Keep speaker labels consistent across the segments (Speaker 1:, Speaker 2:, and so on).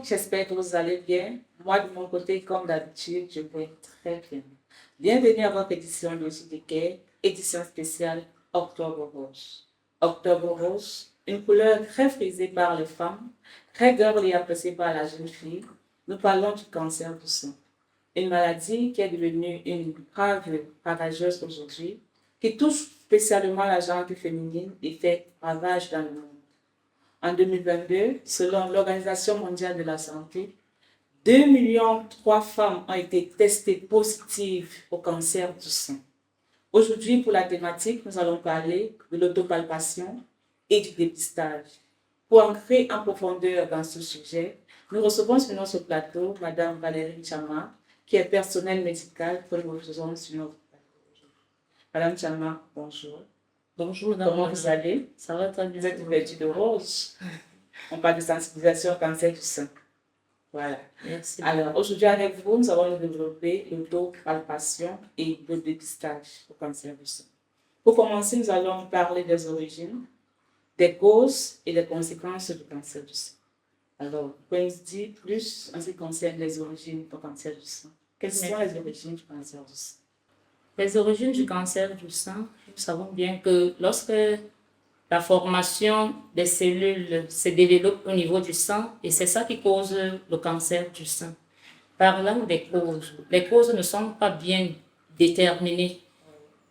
Speaker 1: j'espère que vous allez bien. Moi, de mon côté, comme d'habitude, je vais très bien. Bienvenue à votre édition de JDK, édition spéciale Octobre Rose. Octobre Rose, une couleur très frisée par les femmes, très girly et appréciée par la jeune fille. Nous parlons du cancer du sein. Une maladie qui est devenue une grave ravageuse aujourd'hui, qui touche spécialement la gente féminine et fait ravage dans le monde. En 2022, selon l'Organisation mondiale de la santé, 2,3 millions de femmes ont été testées positives au cancer du sein. Aujourd'hui, pour la thématique, nous allons parler de l'autopalpation et du dépistage. Pour entrer en profondeur dans ce sujet, nous recevons sur notre plateau Madame Valérie Chama, qui est personnelle médicale que nous recevons sur notre plateau. Madame Chama, bonjour.
Speaker 2: Bonjour, madame.
Speaker 1: Comment vous allez?
Speaker 2: Ça va très bien.
Speaker 1: Vous êtes vêtue de rose. On parle de sensibilisation au cancer du sein. Voilà.
Speaker 2: Merci.
Speaker 1: Alors, aujourd'hui avec vous, nous allons développer l'autopalpation et le dépistage au cancer du sein. Pour commencer, nous allons parler des origines, des causes et des conséquences du cancer du sein. Alors, vous pouvez nous dire plus en ce qui concerne les origines du cancer du sein. Quelles sont les origines du cancer du sein?
Speaker 2: Les origines du cancer du sein, nous savons bien que lorsque la formation des cellules se développe au niveau du sang, et c'est ça qui cause le cancer du sein. Parlant des causes, les causes ne sont pas bien déterminées.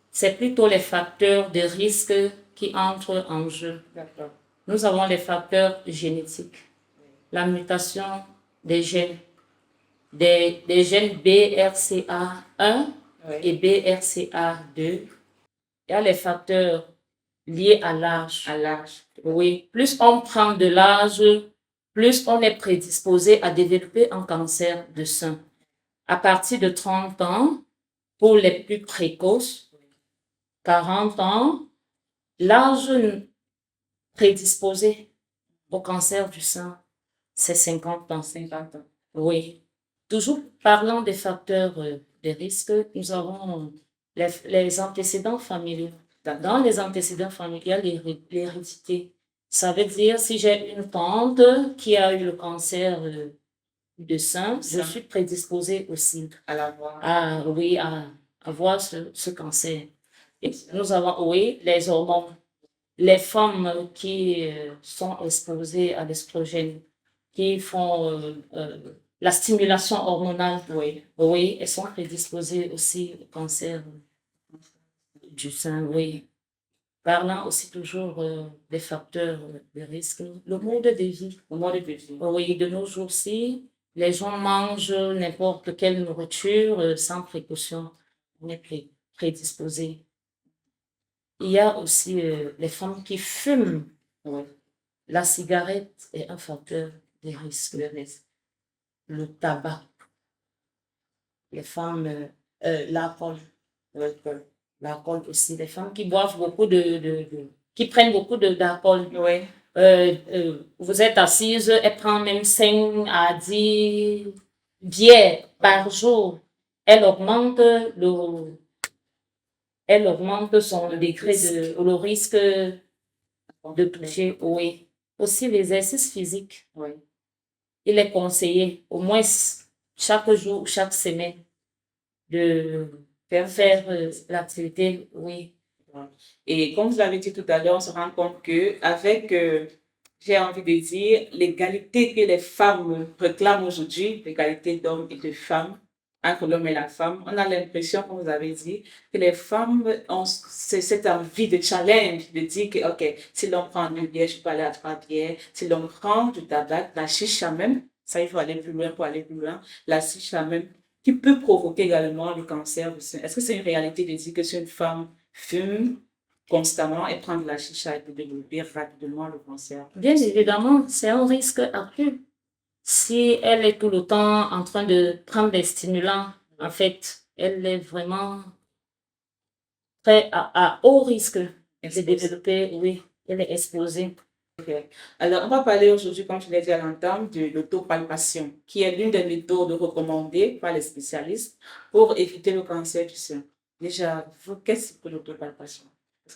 Speaker 2: C'est plutôt les facteurs de risque qui entrent en jeu.
Speaker 1: D'accord.
Speaker 2: Nous avons les facteurs génétiques, la mutation des gènes, des gènes BRCA1 et BRCA2. Il y a les facteurs liés à l'âge.
Speaker 1: À l'âge.
Speaker 2: Oui, plus on prend de l'âge, plus on est prédisposé à développer un cancer de sein. À partir de 30 ans, pour les plus précoces, 40 ans, l'âge prédisposé au cancer du sein, c'est 50 ans.
Speaker 1: 50 ans.
Speaker 2: Oui. Toujours parlant des facteurs de risque, nous avons les antécédents familiaux. Dans les antécédents familiaux, l'hérédité. Ça veut dire si j'ai une tante qui a eu le cancer de sein, je suis prédisposée aussi
Speaker 1: à l'avoir.
Speaker 2: À avoir ce cancer. Et nous avons, oui, les hormones. Les femmes qui sont exposées à l'estrogène, qui font la stimulation hormonale, oui, elles sont prédisposées aussi au cancer du sein, oui. Parlant aussi toujours des facteurs de risque, le mode de vie.
Speaker 1: Le mode de vie.
Speaker 2: Oui, de nos jours-ci, les gens mangent n'importe quelle nourriture sans précaution. On est prédisposé. Il y a aussi les femmes qui fument.
Speaker 1: Oui.
Speaker 2: La cigarette est un facteur de risque. Le tabac. Les femmes, l'alcool. L'alcool aussi. Les femmes qui boivent beaucoup qui prennent beaucoup d'alcool.
Speaker 1: Oui.
Speaker 2: Vous êtes assise, elle prend même 5 à 10 bières par jour. Elle augmente son degré le risque de toucher. Oui. Aussi l'exercice physique.
Speaker 1: Oui.
Speaker 2: Il est conseillé au moins chaque jour, chaque semaine de faire l'activité, oui.
Speaker 1: Et comme vous l'avez dit tout à l'heure, on se rend compte qu'avec, j'ai envie de dire, l'égalité que les femmes réclament aujourd'hui, l'égalité d'hommes et de femmes, entre l'homme et la femme, on a l'impression, comme vous avez dit, que les femmes ont cette envie de challenge, de dire que, OK, si l'on prend 2 bières, je peux aller à 3 bières. Si l'on prend du tabac, la chicha même, ça, il faut aller plus loin pour aller plus loin, la chicha même, qui peut provoquer également le cancer du sein. Est-ce que c'est une réalité de dire que si une femme fume constamment et prend de la chicha, elle peut développer rapidement le cancer?
Speaker 2: Bien évidemment, c'est un risque accru. Si elle est tout le temps en train de prendre des stimulants, en fait, elle est vraiment très à haut risque de développer, oui, elle est exposée.
Speaker 1: Okay. Alors, on va parler aujourd'hui, comme je l'ai dit à l'entame, de l'autopalpation, qui est l'une des méthodes recommandées par les spécialistes pour éviter le cancer du sein. Déjà, qu'est-ce que l'autopalpation?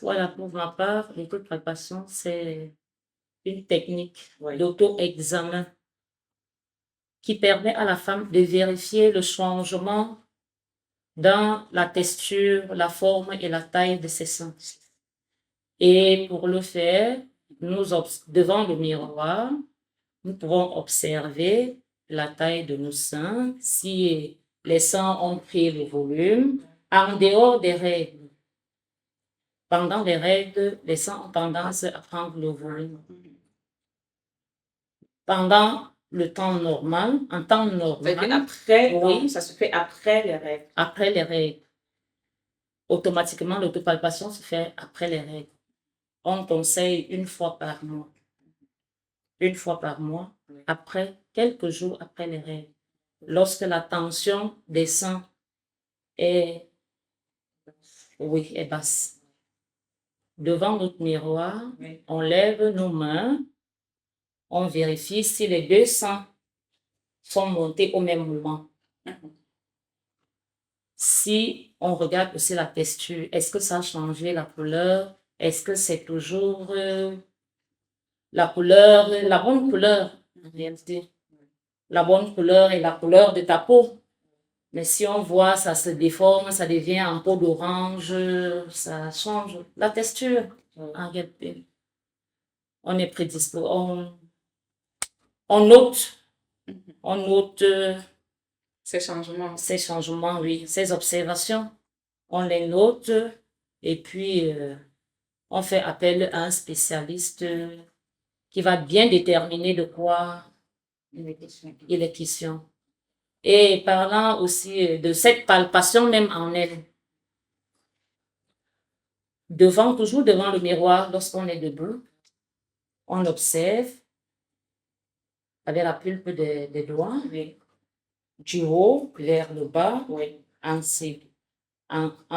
Speaker 2: Voilà, pour ma part, l'autopalpation, c'est une technique d'auto-examen qui permet à la femme de vérifier le changement dans la texture, la forme et la taille de ses seins. Et pour le faire, devant le miroir, nous pouvons observer la taille de nos seins, si les seins ont pris le volume, en dehors des règles. Pendant les règles, les seins ont tendance à prendre le volume. Pendant le temps normal, en temps normal,
Speaker 1: Après,
Speaker 2: oui,
Speaker 1: ça se fait après les règles.
Speaker 2: après les règles. Automatiquement, l'autopalpation se fait après les règles. On conseille une fois par mois. Une fois par mois, après, quelques jours après les règles. Lorsque la tension des seins est, oui, est basse. Devant notre miroir,
Speaker 1: Oui.
Speaker 2: on lève nos mains, on vérifie si les deux seins sont montés au même moment. Si on regarde aussi la texture, est-ce que ça a changé la couleur? Est-ce que c'est toujours la couleur, la bonne couleur, en réalité? La bonne couleur est la couleur de ta peau. Mais si on voit, ça se déforme, ça devient en peau d'orange, ça change la texture, en réalité. On est prédisposé, on note
Speaker 1: Ces changements.
Speaker 2: ces changements, oui, ces observations. On les note et puis on fait appel à un spécialiste qui va bien déterminer de quoi il est question. Et parlant aussi de cette palpation même en elle, toujours devant le miroir, lorsqu'on est debout, on observe avec la pulpe des doigts,
Speaker 1: Oui.
Speaker 2: du haut vers le bas,
Speaker 1: Oui.
Speaker 2: en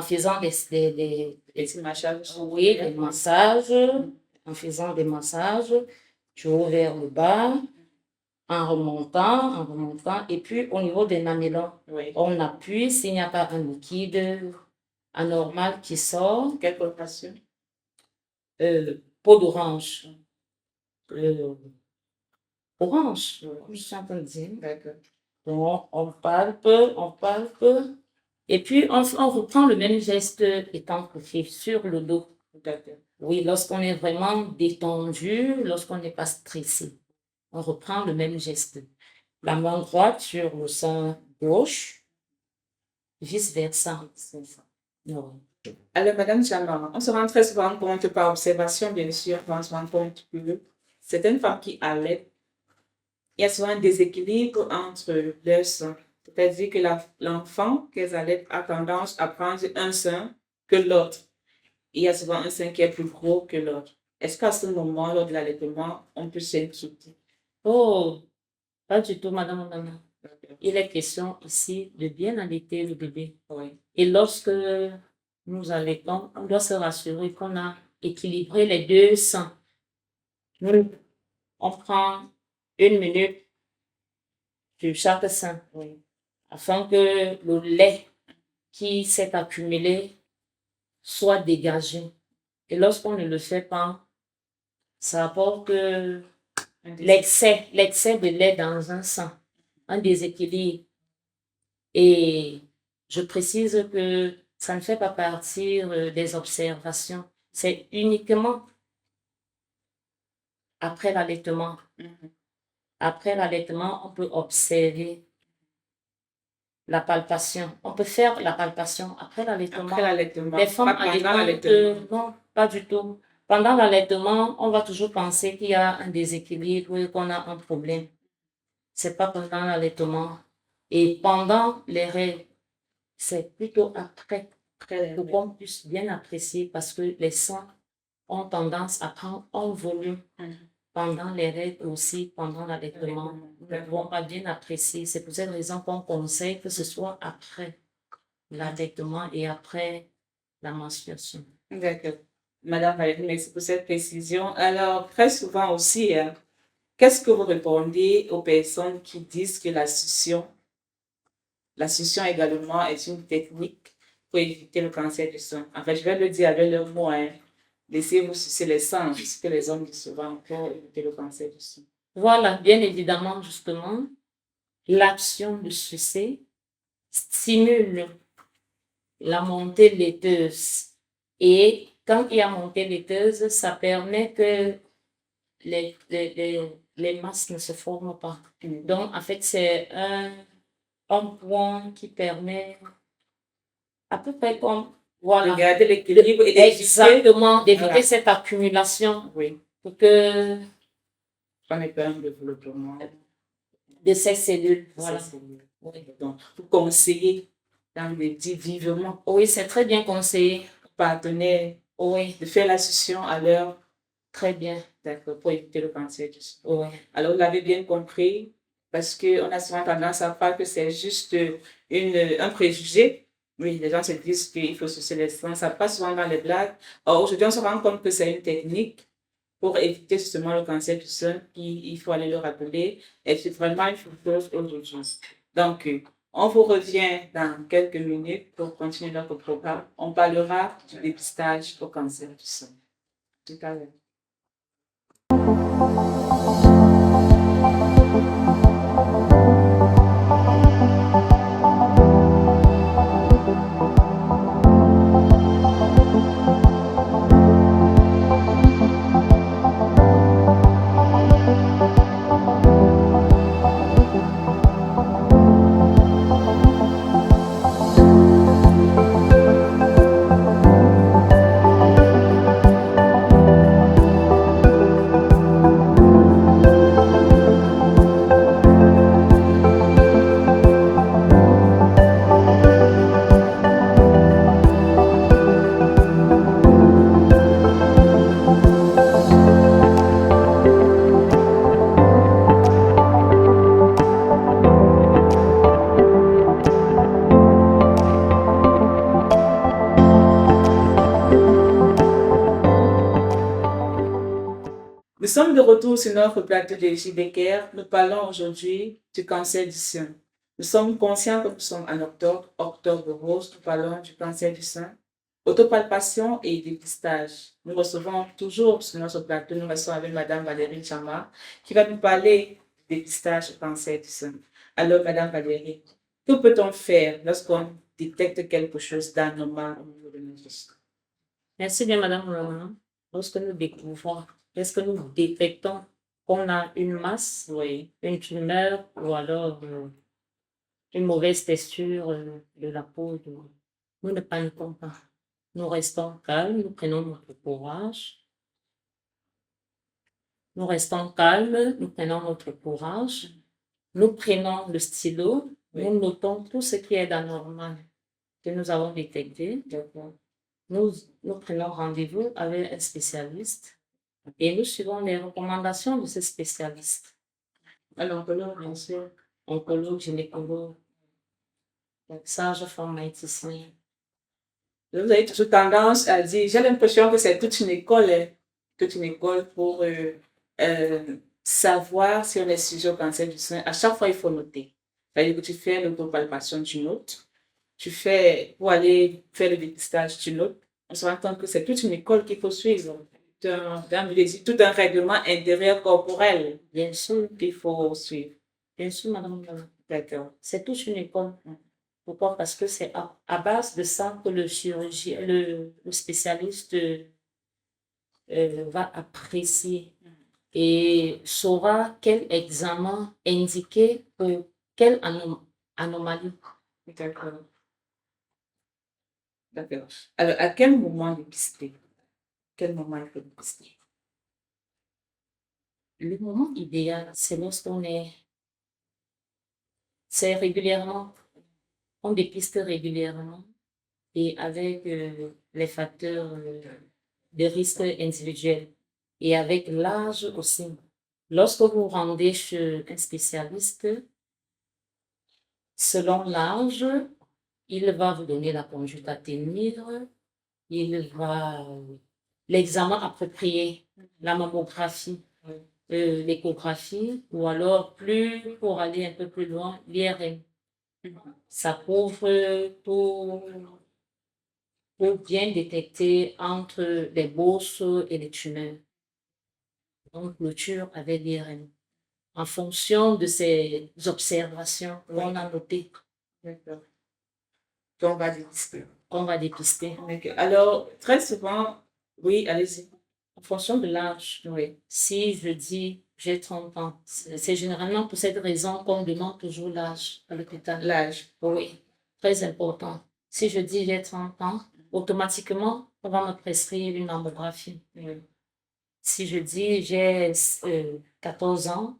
Speaker 2: faisant des
Speaker 1: Petits massages.
Speaker 2: oui, des massages, en faisant des massages, du haut vers le bas, en remontant, et puis au niveau des mamellons,
Speaker 1: Oui.
Speaker 2: on appuie s'il n'y a pas un liquide anormal qui sort.
Speaker 1: Quelle coloration?
Speaker 2: Peau d'orange. Orange, je suis en train de dire.
Speaker 1: D'accord.
Speaker 2: Donc, on palpe, et puis on reprend le même geste étant couché sur le dos.
Speaker 1: D'accord.
Speaker 2: Oui, lorsqu'on est vraiment détendu, lorsqu'on n'est pas stressé, on reprend le même geste. La main droite sur le sein gauche, vice-versa. Non.
Speaker 1: Alors, Madame Chama, on se rend très souvent compte par observation, bien sûr, on se rend compte que certaines femmes qui allaitent, il y a souvent un déséquilibre entre leurs seins. C'est-à-dire que l'enfant qu'elles allaitent a tendance à prendre un sein que l'autre. Il y a souvent un sein qui est plus gros que l'autre. Est-ce qu'à ce moment, lors de l'allaitement, on peut s'inquiéter?
Speaker 2: Oh, pas du tout, madame. Il est question ici de bien allaiter le bébé.
Speaker 1: Oui.
Speaker 2: Et lorsque nous allaitons, on doit se rassurer qu'on a équilibré les deux seins. On prend 1 minute sur chaque sein,
Speaker 1: Oui.
Speaker 2: afin que le lait qui s'est accumulé soit dégagé. Et lorsqu'on ne le fait pas, ça apporte l'excès de lait dans un sein, un déséquilibre. Et je précise que ça ne fait pas partie des observations. C'est uniquement après l'allaitement. Après l'allaitement, on peut observer la palpation. On peut faire la palpation après l'allaitement.
Speaker 1: Après l'allaitement.
Speaker 2: Les femmes allaitantes, non, pas du tout. Pendant l'allaitement, on va toujours penser qu'il y a un déséquilibre, qu'on a un problème. C'est pas pendant l'allaitement. Et pendant les règles, c'est plutôt après pour qu'on puisse bien apprécier parce que les seins ont tendance à prendre un volume pendant les règles aussi, pendant l'allaitement. Nous ne pouvons pas bien apprécier. C'est pour cette raison qu'on conseille que ce soit après l'allaitement et après la menstruation.
Speaker 1: D'accord. Madame Valérie, merci pour cette précision. Alors, très souvent aussi, qu'est-ce que vous répondez aux personnes qui disent que la succion également est une technique pour éviter le cancer du sein? En fait, je vais le dire avec le mot, laissez-vous sucer les seins, ce que les hommes disent souvent pour éviter le cancer du sein.
Speaker 2: Voilà, bien évidemment, justement, l'action de sucer stimule la montée laiteuse. Et quand il y a montée laiteuse, ça permet que les masses ne se forment pas. Donc, en fait, c'est un point qui permet à peu près comme, voilà,
Speaker 1: De garder l'équilibre et d'éviter.
Speaker 2: exactement, d'éviter
Speaker 1: Voilà.
Speaker 2: cette accumulation
Speaker 1: Oui,
Speaker 2: pour que
Speaker 1: on n'est pas un développement
Speaker 2: de ces cellules,
Speaker 1: de
Speaker 2: voilà.
Speaker 1: ces cellules.
Speaker 2: Oui.
Speaker 1: Donc, vous conseillez dans le dire vivement
Speaker 2: Oui, c'est très bien conseillé.
Speaker 1: aux partenaires
Speaker 2: Oui,
Speaker 1: de faire la succion à l'heure,
Speaker 2: très bien.
Speaker 1: d'accord, pour éviter le cancer du sein.
Speaker 2: Oui.
Speaker 1: Alors, vous l'avez bien compris, parce qu'on a souvent tendance à croire que c'est juste un préjugé. Oui, les gens se disent qu'il faut sucer les seins, ça passe souvent dans les blagues. Or, aujourd'hui, on se rend compte que c'est une technique pour éviter justement le cancer du sein, il faut aller le rappeler. Et c'est vraiment une chose aujourd'hui. Donc, on vous revient dans quelques minutes pour continuer notre programme. On parlera du dépistage au cancer du sein. Tout à l'heure. Nous sommes de retour sur notre plateau de JDKR. Nous parlons aujourd'hui du cancer du sein. Nous sommes conscients que nous sommes en octobre, octobre rose. Nous parlons du cancer du sein, autopalpation et dépistage. Nous recevons toujours sur notre plateau, nous restons avec Madame Valérie Chama qui va nous parler du dépistage du cancer du sein. Alors, Madame Valérie, que peut-on faire lorsqu'on détecte quelque chose d'anormal au niveau de notre sein?
Speaker 2: Merci bien, Madame Roland. Lorsque nous découvrons, lorsque nous détectons qu'on a une masse,
Speaker 1: Oui.
Speaker 2: une tumeur ou alors une mauvaise texture de la peau, nous ne paniquons pas. Nous restons calmes, nous prenons notre courage. Nous restons calmes, nous prenons notre courage. Nous prenons le stylo,
Speaker 1: Oui.
Speaker 2: nous notons tout ce qui est d'anormal que nous avons détecté. Nous prenons rendez-vous avec un spécialiste et nous suivons les recommandations de ce spécialiste.
Speaker 1: Alors, oncologue, bien sûr.
Speaker 2: Oncologue, gynécologue, sage-femme, diététicien.
Speaker 1: Vous avez toujours tendance à dire, j'ai l'impression que c'est toute une école pour savoir si on est sujet au cancer du sein. À chaque fois, il faut noter. C'est-à-dire que tu fais l'autopalpation, tu notes. Pour aller faire le dépistage, tu notes. On se rend compte que c'est toute une école qu'il faut suivre. Tout un règlement intérieur corporel,
Speaker 2: Bien sûr,
Speaker 1: qu'il faut suivre.
Speaker 2: bien sûr, Madame.
Speaker 1: D'accord.
Speaker 2: C'est toute une école. Pourquoi? Parce que c'est à base de ça que le chirurgien, le spécialiste va apprécier et saura quel examen indiquer pour quelle anomalie.
Speaker 1: D'accord. D'accord. Alors, à quel moment dépister? Quel moment il faut dépister?
Speaker 2: Le moment idéal, c'est lorsqu'on c'est régulièrement, on dépiste régulièrement et avec les facteurs de risque individuels et avec l'âge aussi. Lorsque vous rendez chez un spécialiste, selon l'âge, il va vous donner la conduite à tenir, il va l'examen approprié, la mammographie, l'échographie, ou alors pour aller un peu plus loin, l'IRM. Ça couvre pour bien détecter entre les bosses et les tumeurs. Donc, clôture avec l'IRM. en fonction de ces observations qu'on a notées,
Speaker 1: D'accord. Qu'on va dépister.
Speaker 2: qu'on va dépister.
Speaker 1: Ok. Alors, très souvent, oui, allez-y.
Speaker 2: En fonction de l'âge,
Speaker 1: Oui.
Speaker 2: si je dis j'ai 30 ans, c'est généralement pour cette raison qu'on demande toujours l'âge à l'hôpital.
Speaker 1: L'âge.
Speaker 2: Oui, très important. Si je dis j'ai 30 ans, automatiquement, on va me prescrire une mammographie.
Speaker 1: Oui.
Speaker 2: Si je dis j'ai 14 ans,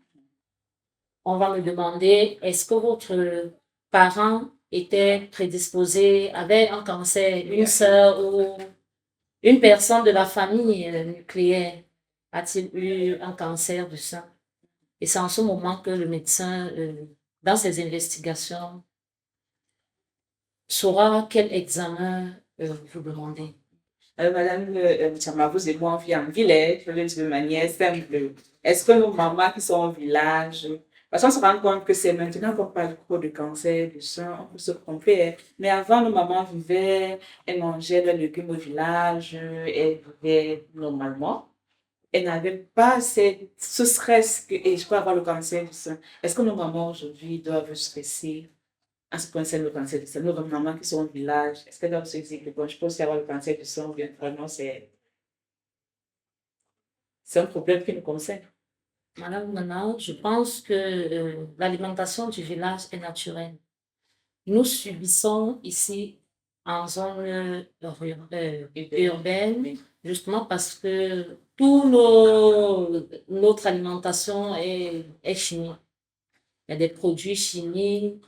Speaker 2: on va me demander est-ce que votre parent était prédisposé, avait un cancer, une sœur ou une personne de la famille nucléaire a-t-il eu un cancer du sein? Et c'est en ce moment que le médecin, dans ses investigations, saura quel examen vous demandez.
Speaker 1: Madame Chama, vous et moi, on vit en village, je le dis de manière simple. Est-ce que nos mamans qui sont au village, parce qu'on se rend compte que c'est maintenant qu'on parle trop de cancer du sein, on peut se tromper, hein. Mais avant, nos mamans vivaient, elles mangeaient leurs légumes au village, elles vivaient normalement. Elles n'avaient pas ce stress que et je peux avoir le cancer du sein. Est-ce que nos mamans aujourd'hui doivent stresser en ce qui concerne le cancer du sein? Nos mamans qui sont au village, est-ce qu'elles doivent se dire que bon, je peux aussi avoir le cancer du sein ou bien vraiment c'est un problème qui nous concerne?
Speaker 2: Madame Nana, je pense que l'alimentation du village est naturelle. Nous subissons ici en zone urbaine,
Speaker 1: Oui.
Speaker 2: justement parce que notre alimentation est chimique. Il y a des produits chimiques.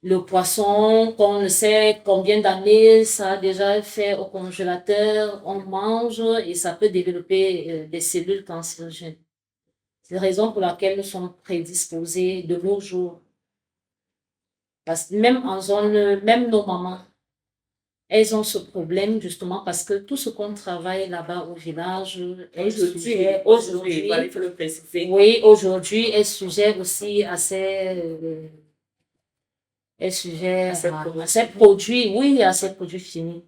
Speaker 2: Le poisson, qu'on ne sait combien d'années ça a déjà fait au congélateur, on mange et ça peut développer des cellules cancérigènes. C'est la raison pour laquelle nous sommes prédisposés de nos jours. Parce que même en zone, même nos mamans, elles ont ce problème justement parce que tout ce qu'on travaille là-bas au village est sujet, aujourd'hui,
Speaker 1: Voilà, il faut le préciser.
Speaker 2: oui, aujourd'hui est sujet aussi à est sujet
Speaker 1: À ces
Speaker 2: à
Speaker 1: produits.
Speaker 2: ces produits, oui, à ces produits finis.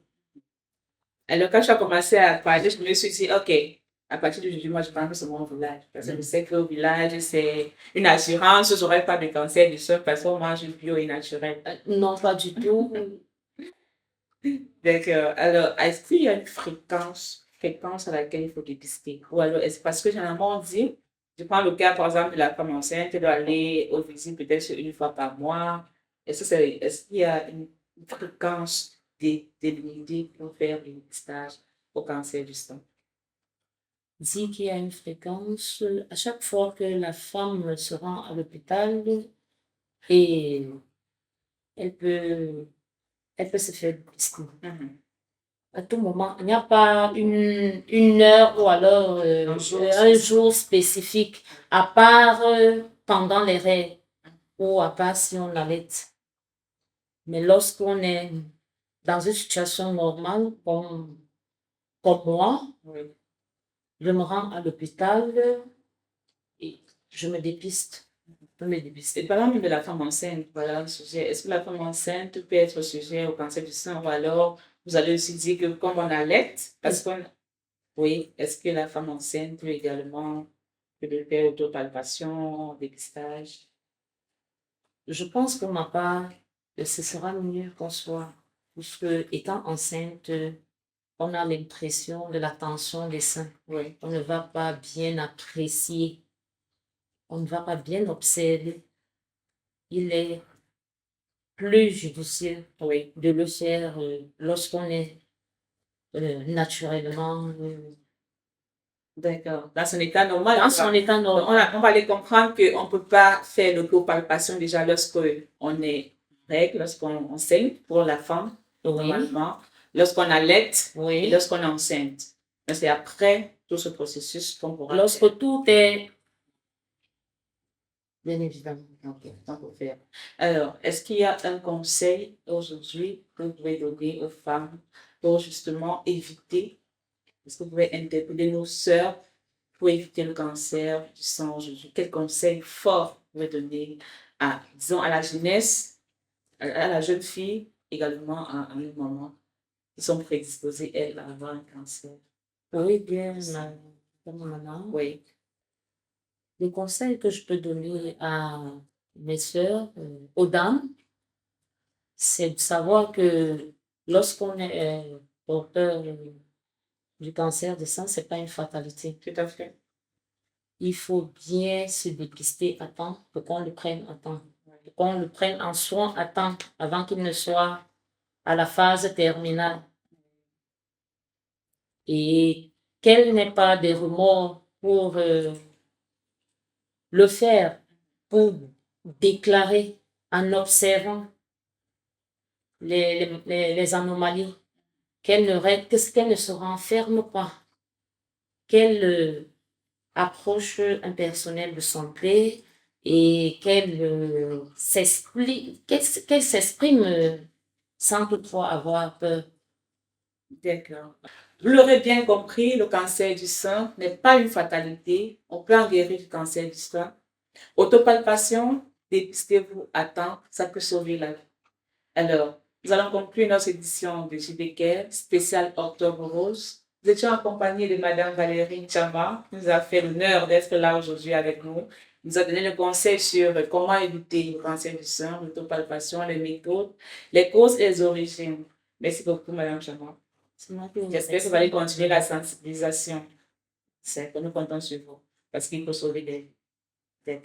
Speaker 1: Alors, quand tu as commencé à parler, je me suis dit, OK, à partir d'aujourd'hui, moi, je parle que c'est mon village. Parce que je sais qu'au village, c'est une assurance, je n'aurai pas de cancer du sein parce qu'on mange bio et naturel.
Speaker 2: Non, pas du tout.
Speaker 1: D'accord. Alors, est-ce qu'il y a une fréquence à laquelle il faut dépister? Ou alors, est-ce parce que généralement, on dit, je prends le cas, par exemple, de la femme enceinte, elle doit aller aux visites peut-être une fois par mois. Est-ce qu'il y a une fréquence délimitée pour faire le dépistage au cancer du sein?
Speaker 2: Dit qu'il y a une fréquence à chaque fois que la femme se rend à l'hôpital et elle peut, elle peut se faire dépister.
Speaker 1: Mhm.
Speaker 2: À tout moment, il n'y a pas une heure ou alors un jour spécifique, à part pendant les règles ou à part si on allait. Mais lorsqu'on est dans une situation normale, comme moi,
Speaker 1: Oui.
Speaker 2: je me rends à l'hôpital et je me dépiste. Je me dépiste.
Speaker 1: Et parlons même de la femme enceinte, voilà un sujet. Est-ce que la femme enceinte peut être sujet au cancer du sein ou alors vous allez aussi dire que comme on allait, parce qu'on, oui, est-ce que la femme enceinte peut également faire autopalpation, dépistage?
Speaker 2: Je pense pour ma part, ce sera mieux qu'on soit, puisque étant enceinte, on a l'impression de la tension des seins.
Speaker 1: Oui,
Speaker 2: On ne va pas bien apprécier, on ne va pas bien observer. Il est plus judicieux
Speaker 1: oui.
Speaker 2: de le faire lorsqu'on est naturellement
Speaker 1: D'accord. Dans son état normal,
Speaker 2: dans son état
Speaker 1: donc
Speaker 2: normal.
Speaker 1: on va aller comprendre qu'on ne peut pas faire l'autopalpation déjà lorsqu'on est règle, lorsqu'on saigne pour la femme,
Speaker 2: Oui,
Speaker 1: normalement, lorsqu'on allait et
Speaker 2: oui.
Speaker 1: lorsqu'on est enceinte. Mais c'est après tout ce processus qu'on pourra faire.
Speaker 2: Lorsque tout est bien évidemment.
Speaker 1: Ok, on peut faire. Alors, est-ce qu'il y a un conseil aujourd'hui que vous pouvez donner aux femmes pour justement éviter, est-ce que vous pouvez interpeller nos sœurs pour éviter le cancer du sein aujourd'hui? Quel conseil fort vous pouvez donner à, disons, à la jeunesse, à la jeune fille, également à nos mamans qui sont prédisposées, elles, à avoir un cancer?
Speaker 2: Oui, bien, madame Nana.
Speaker 1: Oui.
Speaker 2: Les conseils que je peux donner à mes sœurs, aux dames, c'est de savoir que lorsqu'on est porteur du cancer du sein, c'est pas une fatalité.
Speaker 1: Tout à fait.
Speaker 2: Il faut bien se dépister à temps pour qu'on le prenne à temps, pour qu'on le prenne en soin à temps avant qu'il ne soit à la phase terminale. Et qu'elle n'ait pas de remords pour le faire, pour déclarer en observant les anomalies, qu'elle ne se renferme pas, qu'elle approche un personnel de santé et qu'elle s'exprime sans toutefois avoir peur.
Speaker 1: D'accord. Vous l'aurez bien compris, le cancer du sein n'est pas une fatalité. On peut en guérir du cancer du sein. Autopalpation, dépistez-vous à temps, ça peut sauver la vie. Alors, nous allons conclure notre édition de JDK spéciale Octobre Rose. Nous étions accompagnés de Madame Valérie Chama, qui nous a fait l'honneur d'être là aujourd'hui avec nous. Elle nous a donné le conseil sur comment éviter le cancer du sein, l'autopalpation, les méthodes, les causes et les origines. Merci beaucoup, Madame Chama. J'espère que vous allez continuer la sensibilisation. C'est que nous comptons sur vous, parce qu'il faut sauver des cœurs.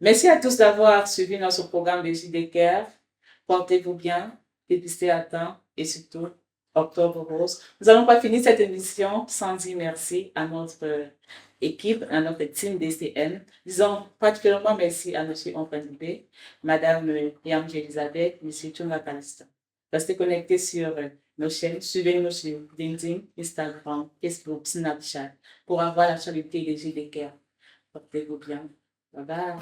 Speaker 1: Merci à tous d'avoir suivi notre programme de JDK. Portez-vous bien, dépistez à temps et surtout, Octobre Rose. Nous n'allons pas finir cette émission sans dire merci à notre équipe, à notre team DCN. Disons particulièrement merci à M. Onfanibé, Mme Yamji Elisabeth, M. Tunga Kalista. Restez connectés sur nos chaînes, suivez-nous sur LinkedIn, Instagram, Facebook, Snapchat pour avoir l'actualité des JDK. Portez-vous bien. Bye bye.